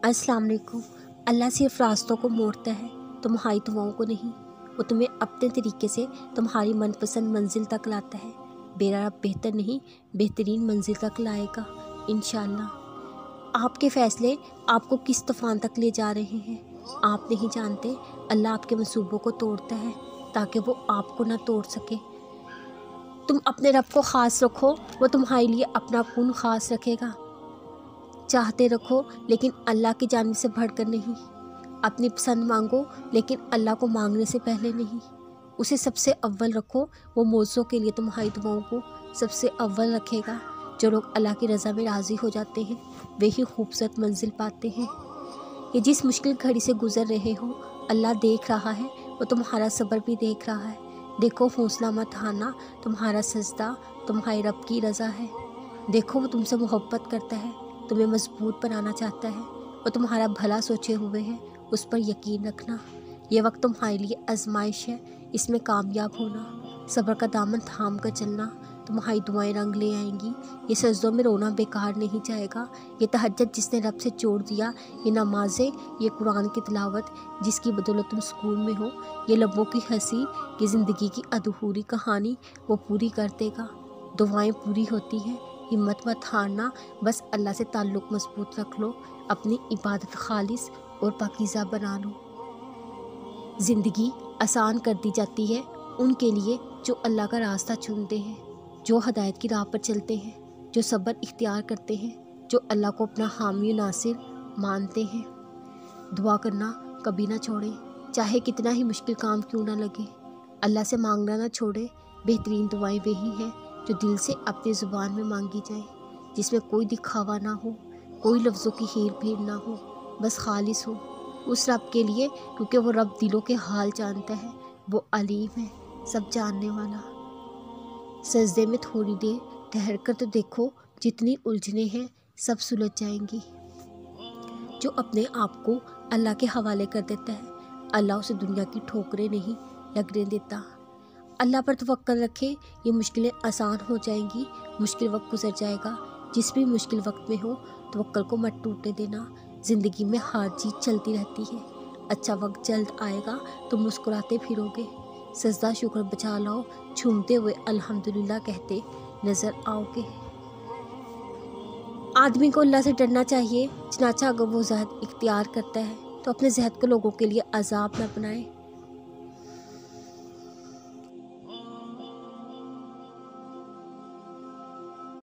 अस्सलाम वालेकुम। अल्लाह सिर्फ रास्तों को मोड़ता है, तुम्हारी दुआओं को नहीं। वो तुम्हें अपने तरीके से तुम्हारी मनपसंद मंजिल तक लाता है। मेरा रब बेहतर नहीं, बेहतरीन मंजिल तक लाएगा इंशाअल्लाह। आपके फ़ैसले आपको किस तूफ़ान तक ले जा रहे हैं आप नहीं जानते। अल्लाह आपके मंसूबों को तोड़ता है ताकि वो आपको ना तोड़ सके। तुम अपने रब को ख़ास रखो, वो तुम्हारे लिए अपना खून ख़ास रखेगा। चाहते रखो लेकिन अल्लाह की जानिब से बढ़कर नहीं। अपनी पसंद मांगो लेकिन अल्लाह को मांगने से पहले नहीं। उसे सबसे अव्वल रखो, वो मौज़ों के लिए तुम्हारी दुआओं को सबसे अव्वल रखेगा। जो लोग अल्लाह की रज़ा में राज़ी हो जाते हैं वे ही खूबसूरत मंजिल पाते हैं। ये जिस मुश्किल घड़ी से गुज़र रहे हो अल्लाह देख रहा है, वो तुम्हारा सब्र भी देख रहा है। देखो हौसला मत हारना, तुम्हारा सजदा तुम्हारे रब की रज़ा है। देखो वो तुमसे मोहब्बत करता है, तुम्हें मजबूत बनाना चाहता है, वो तुम्हारा भला सोचे हुए है, उस पर यकीन रखना। ये वक्त तुम्हारे लिए आजमाइश है, इसमें कामयाब होना। सब्र का दामन थाम कर चलना, तुम्हारी दुआएं रंग ले आएंगी। ये सजदों में रोना बेकार नहीं जाएगा। ये तहज्जुद जिसने रब से जोड़ दिया, ये नमाज़ें, ये कुरान की तिलावत जिसकी बदौलत तुम स्कूल में हो, ये लबों की हंसी, ये ज़िंदगी की अधूरी कहानी वो पूरी कर देगा। दुआएं पूरी होती हैं, हिम्मत मत हारना। बस अल्लाह से ताल्लुक़ मजबूत रख लो, अपनी इबादत खालिस और पाकीज़ा बना लो। ज़िंदगी आसान कर दी जाती है उनके लिए जो अल्लाह का रास्ता चुनते हैं, जो हदायत की राह पर चलते हैं, जो सब्र इख्तियार करते हैं, जो अल्लाह को अपना हामी नासिर मानते हैं। दुआ करना कभी ना छोड़ें, चाहे कितना ही मुश्किल काम क्यों ना लगे। अल्लाह से मांगना ना छोड़ें। बेहतरीन दुआएं वही हैं जो दिल से अपनी ज़ुबान में मांगी जाए, जिसमें कोई दिखावा ना हो, कोई लफ्ज़ों की हेर फेर ना हो, बस खालिस हो उस रब के लिए, क्योंकि वो रब दिलों के हाल जानता है। वो अलीम है, सब जानने वाला। सजदे में थोड़ी देर ठहर कर तो देखो, जितनी उलझने हैं सब सुलझ जाएंगी। जो अपने आप को अल्लाह के हवाले कर देता है, अल्लाह उसे दुनिया की ठोकरें नहीं लगने देता। अल्लाह पर तवक्कल रखे, ये मुश्किलें आसान हो जाएंगी, मुश्किल वक्त गुजर जाएगा। जिस भी मुश्किल वक्त में हो तवक्कल को मत टूटने देना। ज़िंदगी में हार जीत चलती रहती है, अच्छा वक्त जल्द आएगा, तुम मुस्कुराते फिरोगे। सजदा शुक्र बचा लाओ, झूमते हुए अल्हम्दुलिल्लाह कहते नज़र आओगे। आदमी को अल्लाह से डरना चाहिए, चनाचा अगर वो जहद इख्तियार करता है तो अपने जहद को लोगों के लिए अजाब न बनाए।